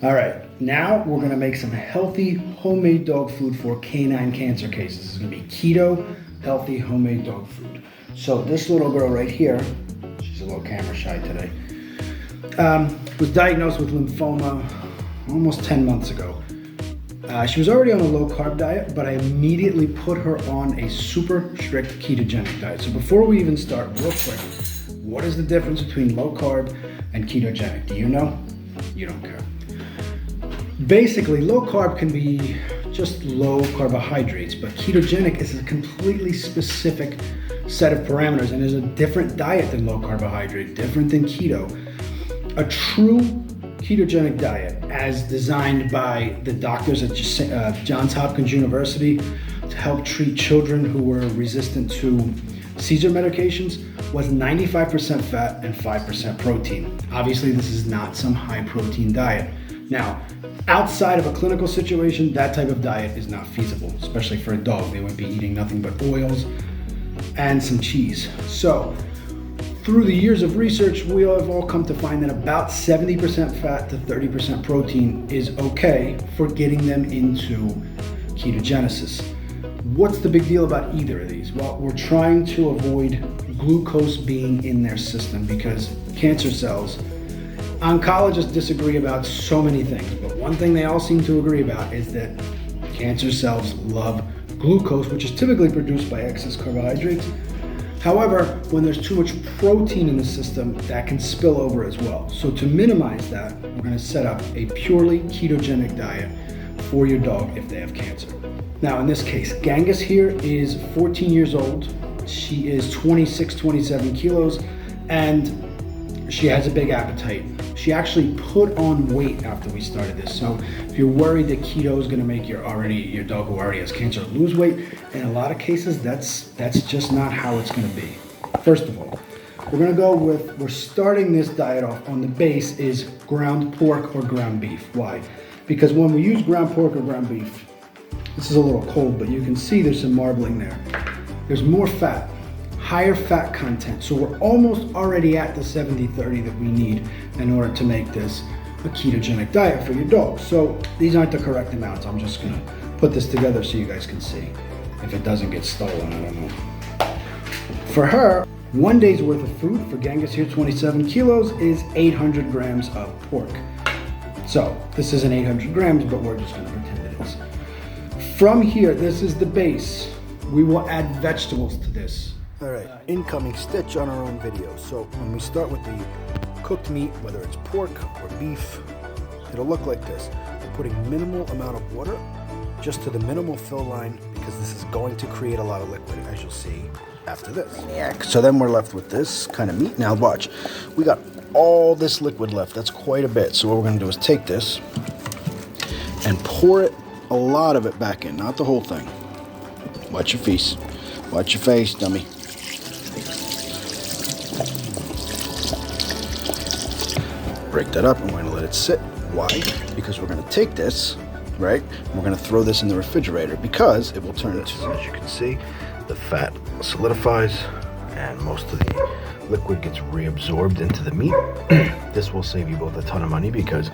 All right, now we're gonna make some healthy homemade dog food for canine cancer cases. This is gonna be keto, healthy homemade dog food. So this little girl right here, she's a little camera shy today, was diagnosed with lymphoma almost 10 months ago. She was already on a low carb diet, but I immediately put her on a super strict ketogenic diet. So before we even start, real quick, what is the difference between low carb and ketogenic? Do you know? You don't care. Basically, low carb can be just low carbohydrates, but ketogenic is a completely specific set of parameters and is a different diet than low carbohydrate, different than keto. A true ketogenic diet, as designed by the doctors at Johns Hopkins University to help treat children who were resistant to seizure medications, was 95% fat and 5% protein. Obviously, this is not some high protein diet. Now, outside of a clinical situation, that type of diet is not feasible, especially for a dog. They would be eating nothing but oils and some cheese. So, through the years of research, we have all come to find that about 70% fat to 30% protein is okay for getting them into ketogenesis. What's the big deal about either of these? Well, we're trying to avoid glucose being in their system because cancer cells, oncologists disagree about so many things, but one thing they all seem to agree about is that cancer cells love glucose, which is typically produced by excess carbohydrates. However, when there's too much protein in the system, that can spill over as well. So to minimize that, we're going to set up a purely ketogenic diet for your dog if they have cancer. Now in this case, Genghis here is 14 years old. She is 26, 27 kilos, and she has a big appetite. She actually put on weight after we started this. So if you're worried that keto is gonna make your dog who already has cancer lose weight, in a lot of cases, that's just not how it's gonna be. First of all, we're starting this diet off on the base is ground pork or ground beef. Why? Because when we use ground pork or ground beef, this is a little cold, but you can see there's some marbling there. There's more fat, higher fat content. So we're almost already at the 70-30 that we need in order to make this a ketogenic diet for your dog. So these aren't the correct amounts. I'm just gonna put this together so you guys can see. If it doesn't get stolen, I don't know. For her, 1 day's worth of food for Genghis here, 27 kilos, is 800 grams of pork. So this isn't 800 grams, but we're just gonna pretend it is. From here, this is the base. We will add vegetables to this. All right, incoming stitch on our own video. So when we start with the cooked meat, whether it's pork or beef, it'll look like this. We're putting minimal amount of water just to the minimal fill line because this is going to create a lot of liquid, as you'll see after this. Yeah, so then we're left with this kind of meat. Now watch, we got all this liquid left. That's quite a bit. So what we're gonna do is take this and pour it, a lot of it back in, not the whole thing. Watch your face. Watch your face, dummy. Break that up and we're gonna let it sit. Why? Because we're gonna take this, right? We're gonna throw this in the refrigerator because it will turn into, as you can see, the fat solidifies and most of the liquid gets reabsorbed into the meat. This will save you both a ton of money because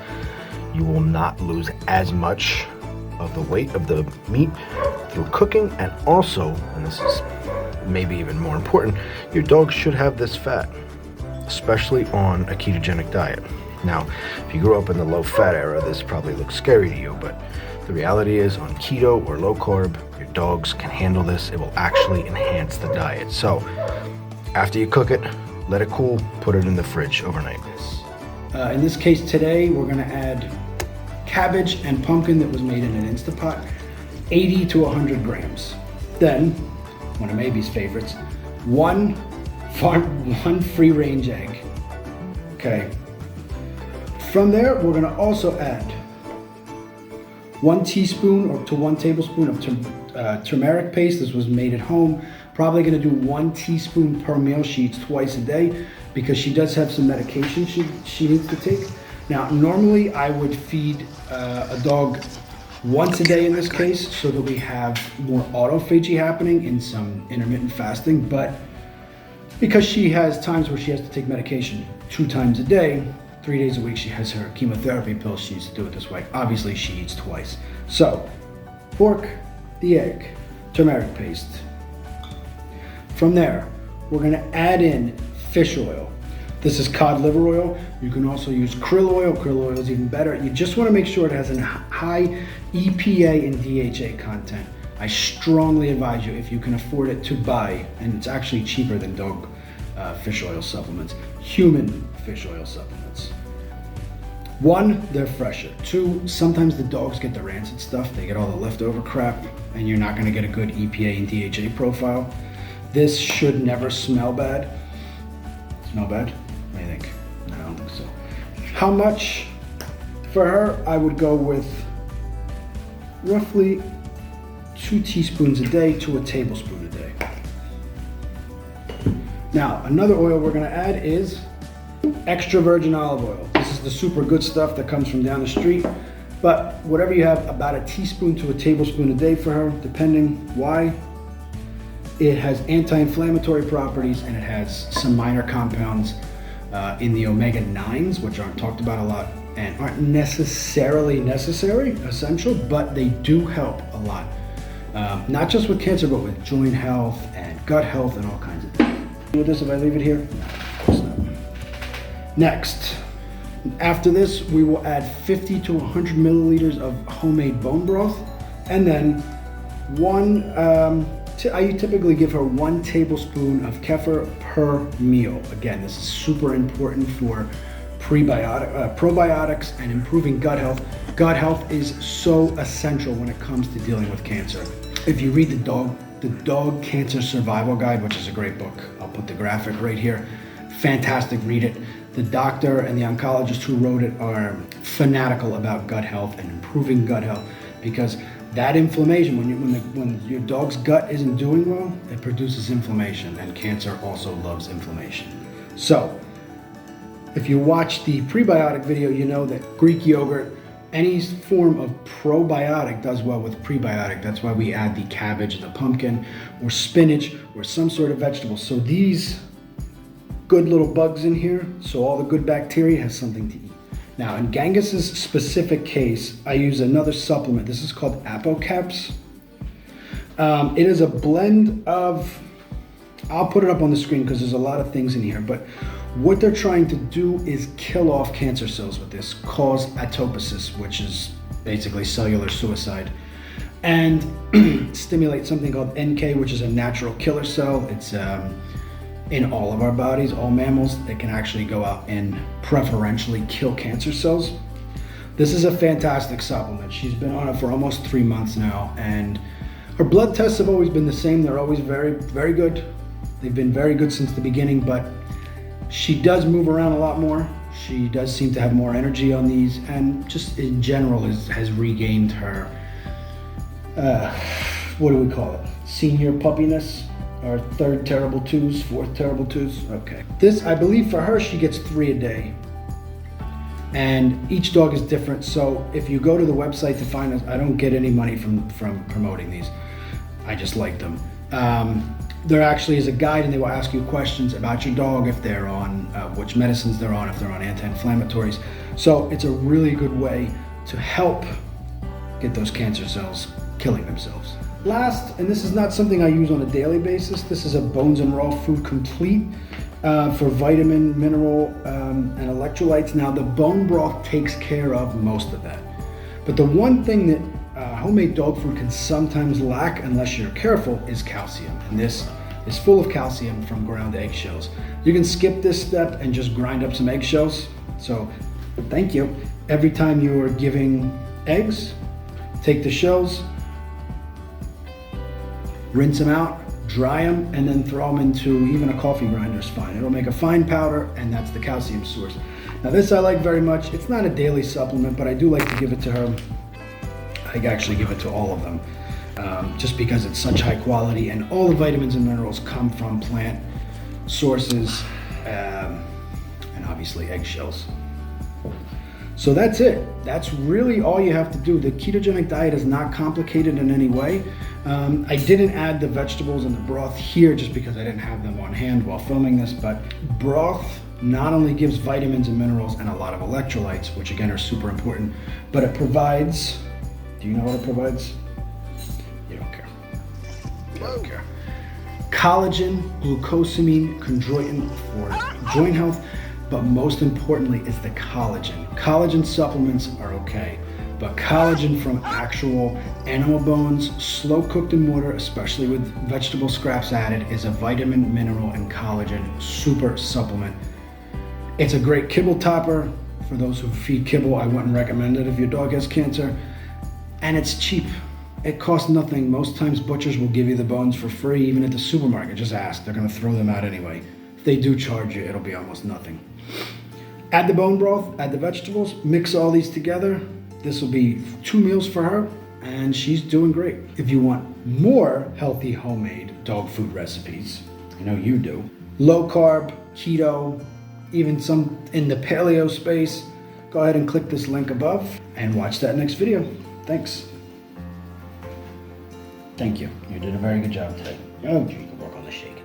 you will not lose as much of the weight of the meat through cooking, and also, and this is maybe even more important, your dog should have this fat, especially on a ketogenic diet. Now, if you grew up in the low fat era, this probably looks scary to you, but the reality is on keto or low carb, your dogs can handle this. It will actually enhance the diet. So after you cook it, let it cool, put it in the fridge overnight. In this case today, we're gonna add cabbage and pumpkin that was made in an Instapot, 80 to 100 grams. Then, one of Maybe's favorites, one free-range egg. Okay. From there, we're gonna also add 1 teaspoon or to 1 tablespoon of turmeric paste. This was made at home. Probably gonna do 1 teaspoon per meal. She eats twice a day because she does have some medication she needs to take. Now, normally I would feed a dog once a day in this case, so that we have more autophagy happening in some intermittent fasting, but because she has times where she has to take medication 2 times a day, 3 days a week she has her chemotherapy pills. She needs to do it this way. Obviously she eats twice. So, pork, the egg, turmeric paste. From there, we're gonna add in fish oil. This is cod liver oil. You can also use krill oil. Krill oil is even better. You just wanna make sure it has a high EPA and DHA content. I strongly advise you, if you can afford it, to buy, and it's actually cheaper than dog fish oil supplements, human fish oil supplements. One, they're fresher. Two, sometimes the dogs get the rancid stuff. They get all the leftover crap, and you're not gonna get a good EPA and DHA profile. This should never smell bad. Smell bad? What do you think? No, I don't think so. How much? For her, I would go with roughly 2 teaspoons a day to a tablespoon a day. Now, another oil we're gonna add is extra virgin olive oil. This is the super good stuff that comes from down the street, but whatever you have, about a teaspoon to a tablespoon a day for her, depending. Why? It has anti-inflammatory properties, and it has some minor compounds in the omega-9s, which aren't talked about a lot and aren't necessarily essential, but they do help a lot. Not just with cancer, but with joint health and gut health and all kinds of things. With this, if I leave it here? No, of course not. Next, after this, we will add 50 to 100 milliliters of homemade bone broth, and then I typically give her 1 tablespoon of kefir per meal. Again, this is super important for probiotics and improving gut health. Gut health is so essential when it comes to dealing with cancer. If you read the Dog Cancer Survival Guide, which is a great book, I'll put the graphic right here. Fantastic, read it. The doctor and the oncologist who wrote it are fanatical about gut health and improving gut health, because that inflammation, when your dog's gut isn't doing well, it produces inflammation, and cancer also loves inflammation. So, if you watch the prebiotic video, you know that Greek yogurt, any form of probiotic does well with prebiotic. That's why we add the cabbage, the pumpkin, or spinach, or some sort of vegetable. So these good little bugs in here, so all the good bacteria has something to eat. Now, in Gangus's specific case, I use another supplement. This is called Apocaps. It is a blend of, I'll put it up on the screen because there's a lot of things in here, but what they're trying to do is kill off cancer cells with this, cause atoposis, which is basically cellular suicide, and stimulate something called NK, which is a natural killer cell. It's in all of our bodies, all mammals, that can actually go out and preferentially kill cancer cells. This is a fantastic supplement. She's been on it for almost 3 months now, and her blood tests have always been the same. They're always very, very good. They've been very good since the beginning, but she does move around a lot more. She does seem to have more energy on these, and just in general has regained her, what do we call it? Senior puppiness, or 3rd terrible twos, 4th terrible twos. Okay. This, I believe for her, she gets 3 a day. And each dog is different. So if you go to the website to find us, I don't get any money from promoting these. I just like them. There actually is a guide, and they will ask you questions about your dog, if they're on, which medicines they're on, if they're on anti-inflammatories. So it's a really good way to help get those cancer cells killing themselves. Last, and this is not something I use on a daily basis, this is a Bones and Raw Food Complete for vitamin, mineral, and electrolytes. Now, the bone broth takes care of most of that. But the one thing that homemade dog food can sometimes lack, unless you're careful, is calcium. And this is full of calcium from ground eggshells. You can skip this step and just grind up some eggshells. So, thank you. Every time you are giving eggs, take the shells, rinse them out, dry them, and then throw them into even a coffee grinder is fine. It'll make a fine powder, and that's the calcium source. Now, this I like very much. It's not a daily supplement, but I do like to give it to her. I actually give it to all of them, just because it's such high quality, and all the vitamins and minerals come from plant sources, and obviously eggshells. So that's it. That's really all you have to do. The ketogenic diet is not complicated in any way. I didn't add the vegetables and the broth here just because I didn't have them on hand while filming this, but broth, not only gives vitamins and minerals and a lot of electrolytes, which again are super important, but it provides, do you know what it provides? You don't care. You don't care. Collagen, glucosamine, chondroitin for joint health, but most importantly is the collagen. Collagen supplements are okay, but collagen from actual animal bones, slow cooked in water, especially with vegetable scraps added, is a vitamin, mineral, and collagen super supplement. It's a great kibble topper. For those who feed kibble, I wouldn't recommend it if your dog has cancer. And it's cheap. It costs nothing. Most times butchers will give you the bones for free, even at the supermarket. Just ask, they're gonna throw them out anyway. If they do charge you, it'll be almost nothing. Add the bone broth, add the vegetables, mix all these together. This will be 2 meals for her, and she's doing great. If you want more healthy homemade dog food recipes, I know you do, low carb, keto, even some in the paleo space, go ahead and click this link above and watch that next video. Thanks. Thank you. You did a very good job today. Oh, you can work on the shaking.